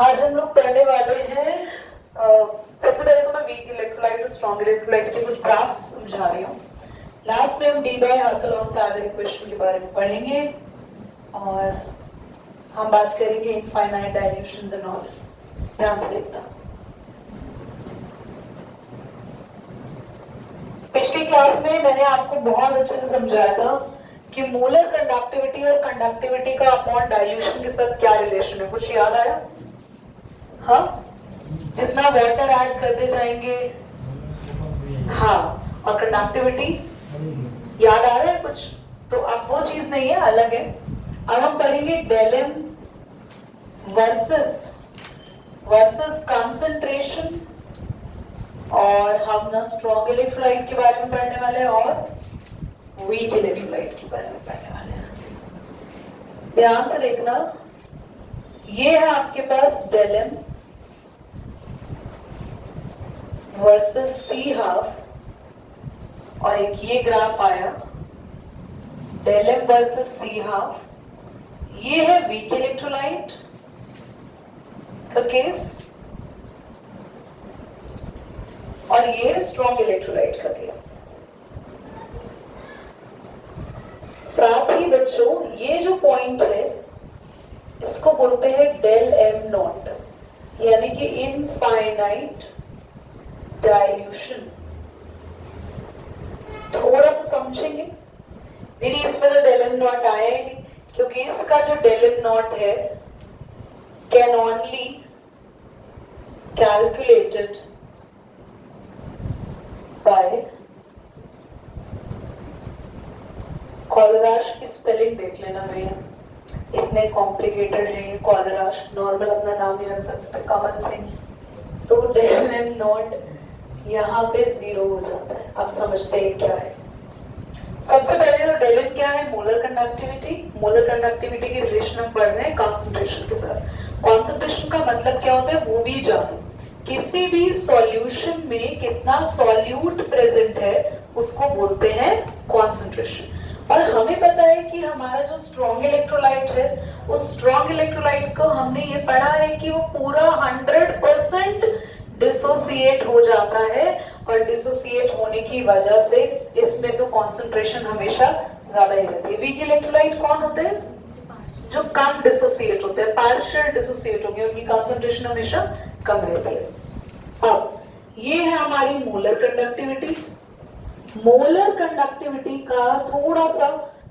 आज हम लोग पढ़ने वाले हैं सबसे पहले तो मैं वीक इलेक्ट्रोलाइट और स्ट्रॉन्ग इलेक्ट्रोलाइट के कुछ ग्राफ्स समझा रही हूँ। लास्ट में हम डी बाय हार्कलॉन सागर इक्वेशन के बारे में पढ़ेंगे और हम बात करेंगे इनफाइनाइट डायल्यूशंस एंड ऑल। ध्यान से देखना। पिछली क्लास में मैंने आपको बहुत अच्छे से समझाया था कि मोलर कंडक्टिविटी और कंडक्टिविटी का अपॉन डाइल्यूशन के साथ क्या रिलेशन है। कुछ याद आया? हाँ, जितना वाटर ऐड करते जाएंगे, हाँ, और कंडक्टिविटी याद आ रहा है कुछ? तो अब वो चीज नहीं है, अलग है। अब हम पढ़ेंगे डेलम वर्सेस कंसंट्रेशन, और हम ना स्ट्रॉन्ग इलेक्ट्रोलाइट के बारे में पढ़ने वाले हैं और वीक इलेक्ट्रोलाइट के बारे में पढ़ने वाले हैं। ध्यान से देखना, ये है आपके पास डेलम वर्सेस सी हाफ, और एक ये ग्राफ आया डेलम वर्सेस सी हाफ। ये है वीक इलेक्ट्रोलाइट का केस और ये है स्ट्रॉन्ग इलेक्ट्रोलाइट का केस। साथ ही बच्चों ये जो पॉइंट है इसको बोलते हैं डेल एम नॉट, यानी कि इनफाइनाइट डाइल्यूशन। थोड़ा सा समझेंगे। मेरी इसमें तो डेल एम नॉट आया ही नहीं, क्योंकि इसका जो डेल एम नॉट है कैन ओनली कैलकुलेटेड बाय कॉलराश की स्पेलिंग देख लेना भैया, इतने कॉम्प्लिकेटेड है ये कॉलराश। नॉर्मल अपना नाम ही रख सकते थे, कॉमन सेंस। तो डेल एम नॉट यहाँ पे 0 हो जाता है। अब समझते हैं क्या है। सबसे पहले तो डेल एम क्या है? Molar conductivity. मोलर कंडक्टिविटी की रिलेशन हम पढ़ रहे हैं कॉन्सेंट्रेशन के साथ। कॉन्सेंट्रेशन का मतलब क्या होता है वो भी जानो। किसी भी सॉल्यूशन में कितना सॉल्यूट प्रेजेंट है उसको बोलते हैं कॉन्सेंट्रेशन। और हमें पता है कि हमारा जो स्ट्रॉन्ग इलेक्ट्रोलाइट है उस स्ट्रॉन्ग इलेक्ट्रोलाइट को हमने ये पढ़ा है कि वो पूरा 100% डिसोसिएट हो जाता है, और डिसोसिएट होने की वजह से इसमें तो कॉन्सेंट्रेशन हमेशा ज्यादा ही रहती है। वीक इलेक्ट्रोलाइट कौन होते हैं? जो कम डिसोसिएट होते हैं, पार्शियल डिसोसिएट होंगे, उनकी कॉन्सेंट्रेशन हमेशा कम रहती है। अब ये है हमारी मोलर कंडक्टिविटी। मोलर कंडक्टिविटी का थोड़ा सा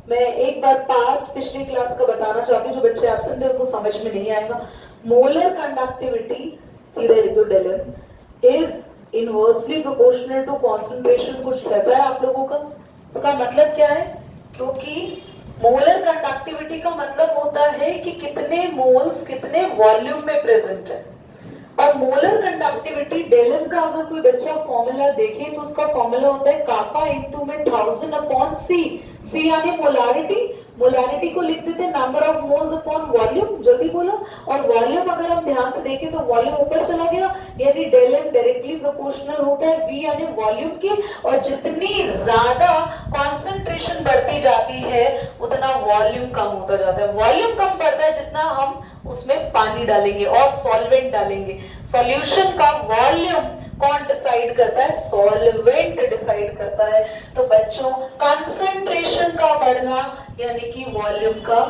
मैं एक बार पास्ट पिछली क्लास का बताना चाहती हूँ, जो बच्चे एब्सेंट है उनको समझ में नहीं आएगा। मोलर कंडक्टिविटी सीधे लिख दो, del is inversely proportional to concentration. कुछ कहता है आप लोगों का? इसका मतलब क्या है? क्योंकि मोलर कंडक्टिविटी का मतलब होता है कि कितने मोल्स कितने वॉल्यूम में प्रेजेंट है। और मोलर कंडक्टिविटी डेलम का अगर कोई बच्चा फॉर्मूला देखे तो उसका फॉर्मूला होता है कापा इनटू में 1000 अपॉन सी। सी यानी मोलारिटी। मोलारिटी को लिख देते number of moles upon volume. जल्दी बोलो। और वॉल्यूम अगर हम ध्यान से देखें तो वॉल्यूम ऊपर चला गया, यानी डेलम डायरेक्टली प्रोपोर्शनल होता है वी यानी वॉल्यूम के। और जितनी ज्यादा कॉन्सेंट्रेशन बढ़ती जाती है उतना वॉल्यूम कम होता जाता है। वॉल्यूम कम बढ़ता है जितना हम उसमें पानी डालेंगे और सॉल्वेंट डालेंगे। सॉल्यूशन का वॉल्यूम कौन डिसाइड करता है? सॉल्वेंट डिसाइड करता है। तो बच्चों कंसंट्रेशन का बढ़ना यानी कि वॉल्यूम का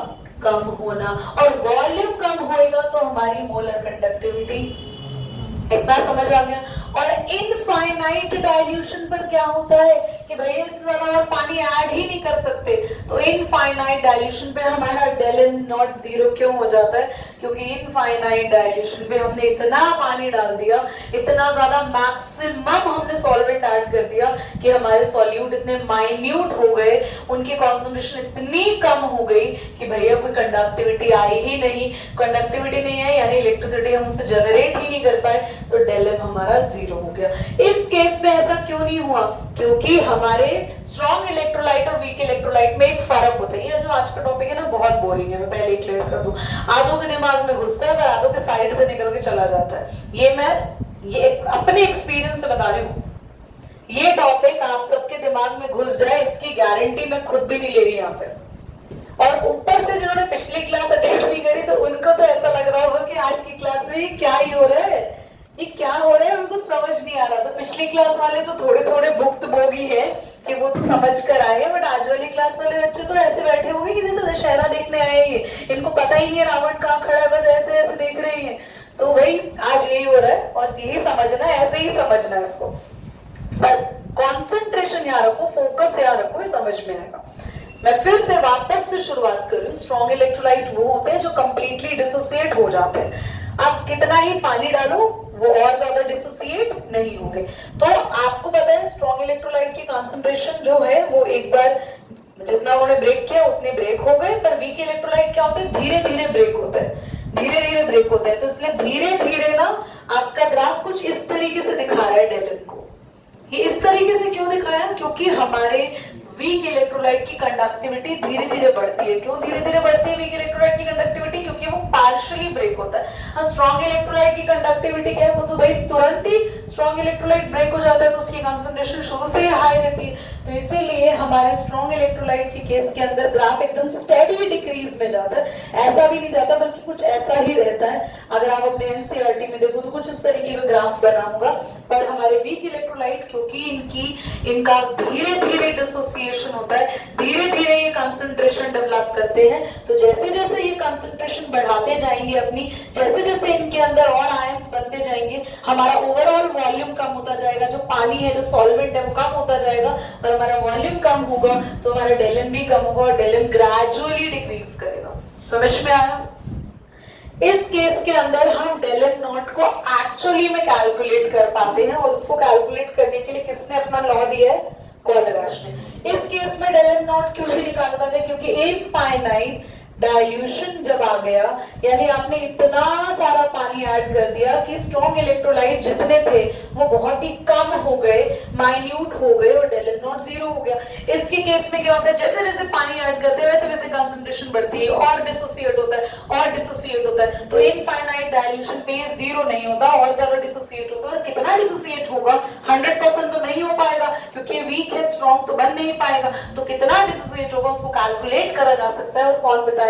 कम होना, और वॉल्यूम कम होएगा तो हमारी मोलर कंडक्टिविटी। इतना समझ आ गया? और इनफाइनाइट डाइल्यूशन पर क्या होता है कि भैया इससे ज्यादा और पानी ऐड ही नहीं कर सकते। तो इनफाइनाइट डाइल्यूशन पे हमारा डेल एम नॉट 0 क्यों हो जाता है? क्योंकि इनफाइनाइट डाइल्यूशन पे हमने इतना पानी डाल दिया, इतना ज्यादा मैक्सिमम हमने सॉल्वेंट ऐड कर दिया कि हमारे सॉल्यूट इतने माइन्यूट हो गए, उनकी कॉन्सेंट्रेशन इतनी कम हो गई कि भैया कोई कंडक्टिविटी आई ही नहीं। कंडक्टिविटी नहीं है यानी इलेक्ट्रिसिटी हम उससे जनरेट ही नहीं कर पाए, तो डेल एम हमारा 0 हो गया। इस केस में ऐसा क्यों नहीं हुआ? क्योंकि हमारे स्ट्रॉन्ग इलेक्ट्रोलाइट और वीक इलेक्ट्रोलाइट में एक फर्क होता है। ये जो आज का टॉपिक है ना बहुत बोरिंग है, मैं पहले ही क्लियर कर दूं। आधों के दिमाग में घुसता है पर आधों के साइड से निकल के चला जाता है। ये मैं अपने एक्सपीरियंस से बता रही हूँ। ये टॉपिक आप सबके दिमाग में घुस जाए इसकी गारंटी मैं खुद भी नहीं ले रही यहाँ पे। और ऊपर से जिन्होंने पिछली क्लास अटेंड नहीं करी तो उनको तो ऐसा लग रहा होगा कि आज की क्लास में ये क्या ही हो रहा है, ये क्या हो रहा है, मेरे को समझ नहीं आ रहा। तो पिछली क्लास वाले तो थोड़े थोड़े भुक्त भोगी है कि वो तो समझ कर आए हैं, बट आज वाली क्लास वाले बच्चे तो ऐसे बैठे होंगे कि जैसे दशहरा देखने आए हैं, इनको पता ही नहीं है रावण कहाँ खड़ा है, बस ऐसे ऐसे देख रहे हैं। तो वही आज यही हो रहा है और यही समझना है, ऐसे ही समझना है इसको। पर कॉन्सेंट्रेशन यहाँ रखो, फोकस यहाँ रखो, ये समझ में आएगा। मैं फिर से वापस से शुरुआत करूं। स्ट्रॉन्ग इलेक्ट्रोलाइट वो होते हैं जो कंप्लीटली डिसोसिएट हो जाते हैं। आप कितना ही पानी डालो वो और ज्यादा डिसोसिएट नहीं होंगे। तो आपको पता है स्ट्रॉन्ग इलेक्ट्रोलाइट की कंसंट्रेशन जो है वो एक बार जितना उन्होंने ब्रेक किया उतने ब्रेक हो गए। पर वीक इलेक्ट्रोलाइट क्या होते हैं, धीरे धीरे ब्रेक होते हैं, धीरे धीरे ब्रेक होते हैं। तो इसलिए धीरे धीरे ना आपका ग्राफ कुछ इस तरीके से दिखा रहा है डेलन को। ये इस तरीके से क्यों दिखाया, क्योंकि हमारे वीक इलेक्ट्रोलाइट की कंडक्टिविटी धीरे धीरे बढ़ती है। क्यों धीरे धीरे बढ़ती है वीक इलेक्ट्रोलाइट की कंडक्टिविटी, क्योंकि वो पार्शियली ब्रेक होता है। स्ट्रॉन्ग इलेक्ट्रोलाइट की कंडक्टिविटी क्या है, वो तो भाई तुरंत ही स्ट्रॉन्ग इलेक्ट्रोलाइट ब्रेक हो जाता है तो उसकी कंसंट्रेशन शुरू से ही हाई रहती है। तो इसीलिए हमारे स्ट्रॉन्ग इलेक्ट्रोलाइट के केस के अंदर ग्राफ एकदम स्टेडी डिक्रीज में जाता है। ऐसा भी नहीं जाता बल्कि कुछ ऐसा ही रहता है। अगर आप अपने एनसीईआरटी में देखो तो कुछ इस तरीके का ग्राफ बना होगा। पर हमारे वीक इलेक्ट्रोलाइट क्योंकि इनका धीरे धीरे डिसोसिएशन होता है, धीरे धीरे ये कंसंट्रेशन डेवलप करते हैं। तो जैसे जैसे ये कंसंट्रेशन बढ़ाते जाएंगे अपनी, जैसे जैसे इनके अंदर और आयंस बनते जाएंगे, हमारा ओवरऑल वॉल्यूम कम होता जाएगा। जो पानी है, जो सॉल्वेंट है, वो कम होता जाएगा। और हमारा वॉल्यूम कम होगा तो हमारा डेलन भी कम होगा और डेलन ग्रेजुअली डिक्रीज करेगा। समझ में आया? इस केस के अंदर हम डेलन नॉट को एक्चुअली में कैलकुलेट कर पाते हैं और उसको कैलकुलेट करने के लिए किसने अपना लॉ दिया है, कॉलराश ने। इस केस में डेलन नॉट क्यों नहीं निकाल पाते, क्योंकि इनफाइनाइट डाइल्यूशन जब आ गया, यानी आपने इतना सारा पानी ऐड कर दिया कि स्ट्रॉन्ग इलेक्ट्रोलाइट जितने थे वो बहुत ही कम हो गए, माइन्यूट हो गए और डेलन नॉट जीरो हो गया। इसके केस में क्या होता है, जैसे जैसे पानी ऐड करते हैं वैसे वैसे कंसंट्रेशन बढ़ती है और डिसोसिएट होता है और डिसोसिएट होता है। तो इनफाइनाइट डाइल्यूशन पे जीरो नहीं होता और ज्यादा डिसोसिएट होता है। और कितना डिसोसिएट होगा, 100% तो नहीं हो पाएगा क्योंकि वीक है, स्ट्रॉन्ग तो बन नहीं पाएगा। तो कितना डिसोसिएट होगा उसको कैलकुलेट करा जा सकता है और कौन बताएगा?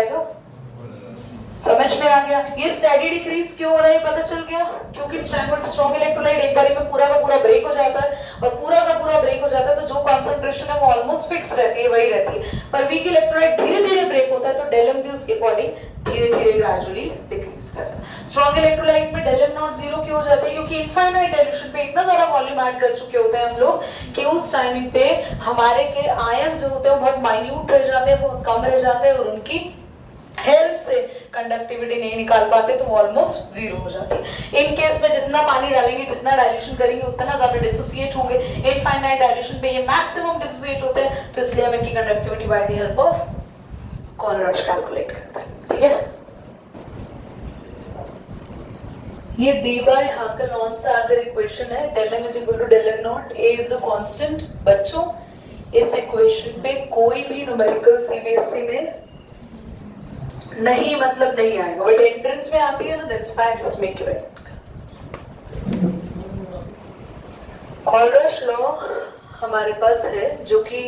समझ में आ गया? ये स्टेडी डिक्रीज क्यों हो रहा है पता चल गया, क्योंकि स्ट्रॉन्ग इलेक्ट्रोलाइट एक बार में पूरा का पूरा ब्रेक हो जाता है और पूरा का पूरा ब्रेक हो जाता है तो जो कंसंट्रेशन है वो ऑलमोस्ट फिक्स रहती है, वही रहती है। पर वीक इलेक्ट्रोलाइट धीरे धीरे ब्रेक होता है तो डेलन भी उसके अकॉर्डिंग धीरे धीरे ग्रेजुअली डिक्रीज करता है। स्ट्रॉन्ग इलेक्ट्रोलाइट में डेलन नॉट जीरो क्यों हो जाता है, क्योंकि इनफाइनाइट डाइल्यूशन पे इतना ज्यादा वॉल्यूम ऐड कर चुके होते हैं हम लोग कि उस टाइमिंग पे हमारे के आयंस जो होते हैं वो बहुत माइन्यूट रह जाते हैं, बहुत कम रह जाते हैं और उनकी हेल्प से कंडक्टिविटी नहीं निकाल पाते तो वो ऑलमोस्ट जीरो हो जाती है। इन केस में जितना पानी डालेंगे, जितना डाइल्यूशन करेंगे उतना ज्यादा डिसोसिएट होंगे। इनफाइनाइट डाइल्यूशन पे ये मैक्सिमम डिसोसिएट होते हैं तो इसलिए हम इनकी conductivity by the help of Kohlrausch calculate करते हैं। ठीक है, ये डी बाय हाकल सा अगर इक्वेशन है, del m is equal to del m not, a is the constant. बच्चों इस इक्वेशन पे कोई भी न्यूमेरिकल सीबीएसई में नहीं, मतलब नहीं आएगा, बट एंट्रेंस में आती है ना, that's why I just make it. Kohlrausch law हमारे पास है जो कि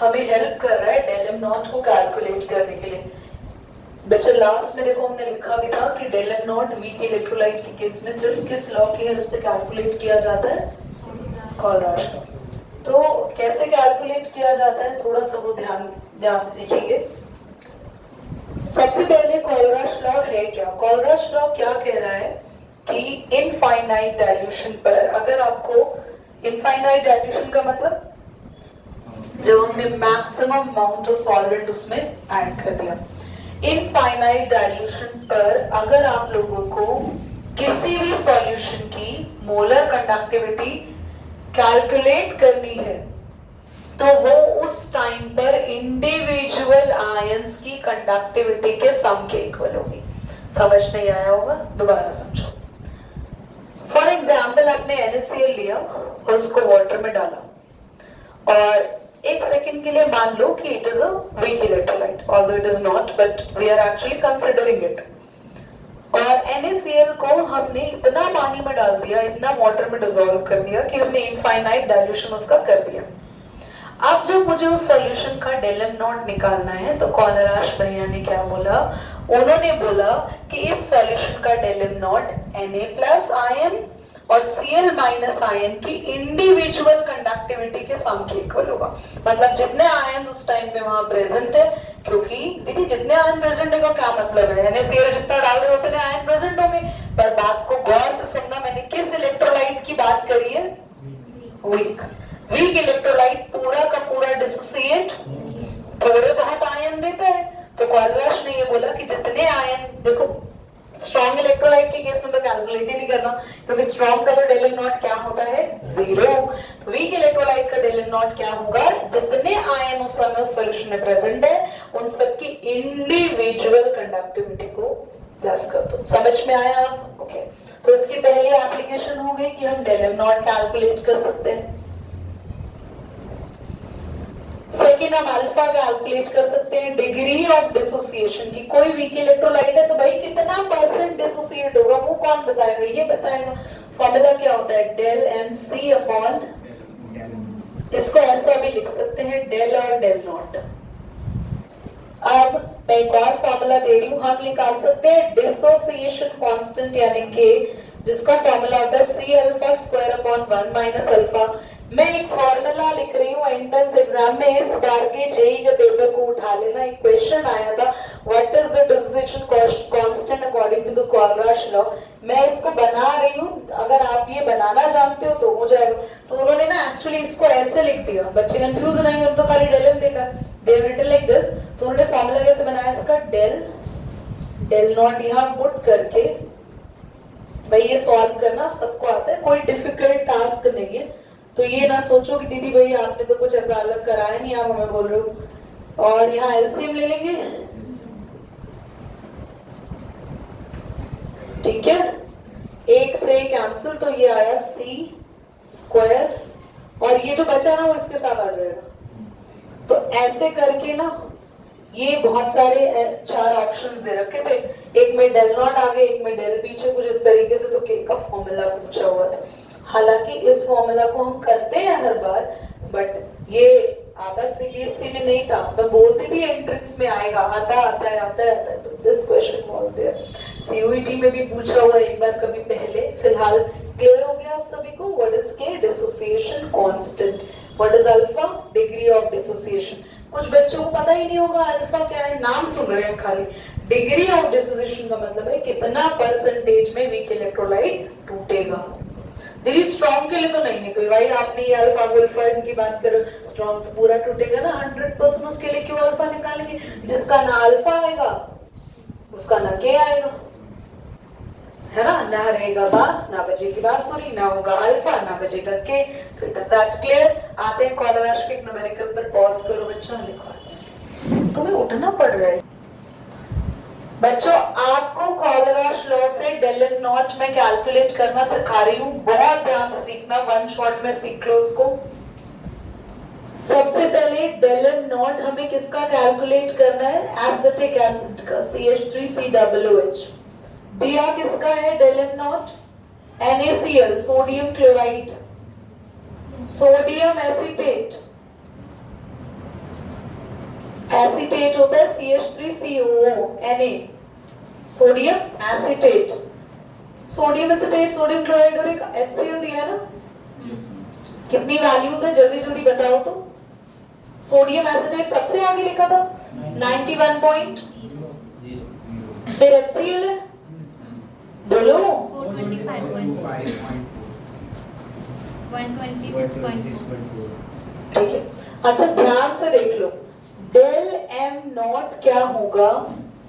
हमें हेल्प कर रहा है डेल m नॉट को कैलकुलेट करने के लिए। बच्चे लास्ट में देखो हमने लिखा भी था कि del m not weak electrolyte के केस में सिर्फ किस लॉ की हेल्प से कैलकुलेट किया जाता है, कॉलराश लॉ। तो कैसे कैलकुलेट किया जाता है थोड़ा सा वो ध्यान से सीखिए। सबसे पहले कॉलराश लॉ है क्या, कॉलराश लॉ क्या कह रहा है कि इनफाइनाइट डाइल्यूशन पर अगर आपको, इनफाइनाइट डाइल्यूशन का मतलब जब हमने मैक्सिमम अमाउंट ऑफ सॉल्वेंट उसमें ऐड कर दिया, इनफाइनाइट डाइल्यूशन पर अगर आप लोगों को किसी भी सॉल्यूशन की मोलर कंडक्टिविटी कैलकुलेट करनी है तो वो उस टाइम पर इंडिविजुअल आयंस की कंडक्टिविटी के सम के इक्वल होगी। समझ नहीं आया होगा, दोबारा समझो। फॉर एग्जाम्पल आपने NaCl लिया और उसको वाटर में डाला और एक सेकंड के लिए मान लो कि it is a weak electrolyte, although it is not, but we are actually considering it. और NaCl को हमने इतना पानी में डाल दिया, इतना वाटर में डिसॉल्व कर दिया कि हमने इनफाइनाइट डाइल्यूशन उसका कर दिया। अब जब मुझे उस सॉल्यूशन का डेल m नॉट निकालना है तो कॉलराश भैया ने क्या बोला, उन्होंने बोला कि इस सॉल्यूशन का del M not Na+ ion और Cl माइनस आयन की इंडिविजुअल कंडक्टिविटी के सम के इक्वल होगा। मतलब जितने आयन उस टाइम पे वहां प्रेजेंट है, क्योंकि दीदी जितने आयन प्रेजेंट है का क्या मतलब है, NaCl जितना डाल रहे होते हैं आयन प्रेजेंट होंगे। पर बात को गौर से सुनना, मैंने किस इलेक्ट्रोलाइट की बात करी है? वीक इलेक्ट्रोलाइट पूरा का पूरा डिसोसिएट थोड़े बहुत आयन देता है। तो क्वार्क ने ये बोला कि जितने आयन, देखो स्ट्रॉन्ग इलेक्ट्रोलाइट के केस में तो कैलकुलेट ही नहीं करना, क्योंकि स्ट्रॉन्ग का तो डेल एम नॉट क्या होता है? 0। तो वीक इलेक्ट्रोलाइट का डेल एम नॉट क्या होगा? जितने आयन उस समय उस सॉल्यूशन में प्रेजेंट है उन सबकी इंडिविजुअल कंडक्टिविटी को प्लस कर दो। समझ में आया? ओके। तो इसकी पहली एप्लीकेशन हो गई कि हम डेल एम नॉट कैलकुलेट कर सकते हैं। सेकेंड, हम अल्फा कैलकुलेट कर सकते हैं डिग्री ऑफ डिसोसिएशन की। कोई वीक इलेक्ट्रोलाइट है तो भाई कितना % डिसोसिएट होगा वो कौन बताएगा? ये बताएगा। फॉर्मूला क्या होता है? डेल MC अपॉन, इसको ऐसा भी लिख सकते हैं डेल और डेल नॉट। अब मैं एक और फॉर्मूला दे रही हूं, हम निकाल सकते हैं डिसोसिएशन कांस्टेंट यानी के, जिसका फॉर्मूला होता है C∝² अपॉन 1 माइनस अल्फा। मैं एक फॉर्मूला लिख रही हूँ, एंट्रेंस एग्जाम में इस बार के जेई के पेपर को उठा लेना, एक क्वेश्चन आया था, what is the dissociation constant according to the quark law. मैं इसको बना रही हूँ, अगर आप ये बनाना जानते हो तो हो जाएगा। तो उन्होंने ना एक्चुअली इसको ऐसे लिख दिया, बच्चे कंफ्यूज नहीं, उन्होंने तो खाली डेल एम देखा, they have written like this. तो उन्होंने फॉर्मूला कैसे बनाया इसका? डेल नॉट यहाँ पुट करके, भाई ये सॉल्व करना सबको आता है, कोई डिफिकल्ट टास्क नहीं है। तो ये ना सोचो कि दीदी भाई आपने तो कुछ ऐसा अलग कराया नहीं, आप हमें बोल रहे हो। और यहाँ एलसीएम ले लेंगे, ठीक है, 1 से कैंसिल, तो ये आया C² और ये जो बचा ना वो इसके साथ आ जाएगा। तो ऐसे करके ना ये बहुत सारे 4 ऑप्शंस दे रखे थे, एक में डेल नॉट आगे, एक में डेल पीछे, कुछ इस तरीके से। तो के का फॉर्मूला पूछा हुआ था। हालांकि इस फॉर्मूला को हम करते हैं हर बार, बट ये आता CBSE में नहीं था। मैं बोलती थी एंट्रेंस में आएगा, आता है। तो this question was there. CUET में भी पूछा हुआ एक बार कभी पहले। फिलहाल क्लियर हो गया आप सभी को? व्हाट इज के dissociation constant, what is alpha, degree of dissociation. कुछ बच्चों को पता ही नहीं होगा अल्फा क्या है, नाम सुन रहे हैं खाली। डिग्री ऑफ डिसोसिएशन का मतलब है कितना % में वीक इलेक्ट्रोलाइट टूटेगा। दीदी स्ट्रॉन्ग के लिए तो नहीं निकल भाई, आपने ये अल्फा वुल्फा इनकी बात करो, स्ट्रॉन्ग तो पूरा टूटेगा ना 100%, उसके लिए क्यों अल्फा निकालेंगे? जिसका ना अल्फा आएगा उसका ना के आएगा, है ना रहेगा बास, ना बजेगी बांसुरी, ना होगा अल्फा, ना बजेगा के। तो इट इज दैट क्लियर। आते हैं कॉलराश के न्यूमेरिकल पर। पॉज करो बच्चों, लिखो, तुम्हें उठना पड़ रहा है बच्चों। आपको कॉलराश लॉ से डेल एम नॉट में कैलकुलेट करना सिखा रही हूँ, बहुत ध्यान से सीखना, 1 शॉट में सीख लो उसको। सबसे पहले डेल एम नॉट हमें किसका कैलकुलेट करना है? एसिटिक एसिड का, CH3COOH। दिया किसका है del M not? NaCl, sodium chloride, sodium acetate, acetate होता है CH3COO, Na, sodium acetate, sodium acetate, sodium chloride और एक HCl दिया ना। कितनी वैल्यूज है जल्दी जल्दी बताओ तो। सोडियम एसीटेट सबसे आगे लिखा था 91 पॉइंट, फिर HCl है बोलो 126.4। ठीक है। अच्छा ध्यान से देख लो, डेल एम नॉट क्या होगा?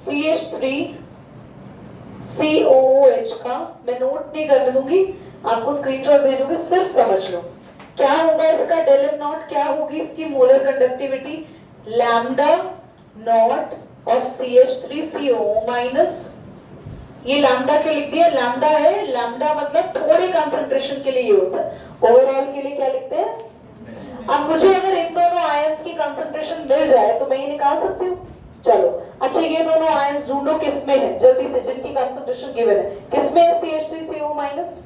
CH3COOH का मैं नोट नहीं करने दूंगी, आपको स्क्रीनशॉट भेजूंगी, सिर्फ समझ लो क्या होगा इसका। डेल एम नॉट क्या होगी इसकी? Molar conductivity lambda naught of CH3COO minus, ये लैम्डा क्यों लिख दिया? लैम्डा है, लैम्डा मतलब थोड़े कंसंट्रेशन के लिए ये होता है, ओवरऑल के लिए क्या लिखते हैं? अब मुझे अगर इन दोनों आयंस की कंसंट्रेशन मिल जाए तो मैं ये निकाल सकती हूँ। चलो अच्छा, ये दोनों आयंस ढूंढो किसमें है जल्दी से, जिनकी कंसंट्रेशन गिवन है। किसमें है? CH3COO माइनस,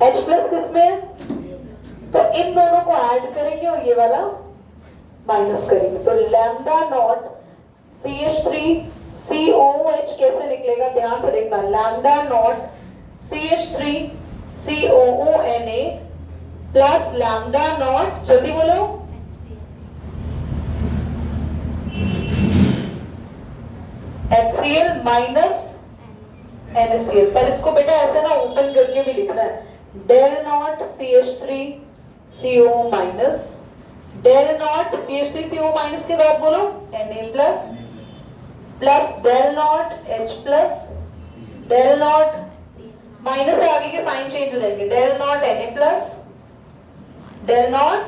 H प्लस किसमें है? तो इन दोनों को ऐड करेंगे और ये वाला माइनस करेंगे, तो लैम्डा नॉट CH3 COOH कैसे निकलेगा ध्यान से देखना, lambda naught CH3 COONA plus lambda naught, जल्दी बोलो, HCl माइनस NaCl। पर इसको बेटा ऐसे ना ओपन करके भी लिखना है, del not CH3 CO minus, del not CH3 CO minus के बाद बोलो Na plus plus del not H plus del not, minus से आगे के साइन चेंज हो जाएंगे, del not Na plus del not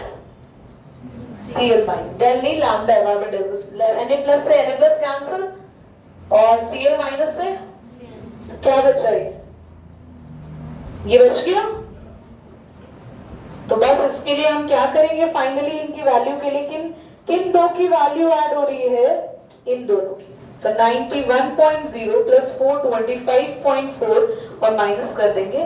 Cl minus, del नहीं lambda है, वहां पे डेल Na प्लस से Na प्लस कैंसिल और Cl माइनस से क्या बचा, ये बच गया। तो बस इसके लिए हम क्या करेंगे फाइनली, इनकी वैल्यू के लिए किन दो की वैल्यू ऐड हो रही है, इन दोनों की। तो 91.0 प्लस 425.4 और माइनस कर देंगे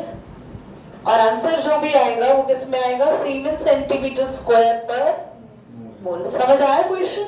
और आंसर जो भी आएगा वो किस में आएगा, सीमेंस सेंटीमीटर स्क्वायर पर मोल। समझ आया क्वेश्चन?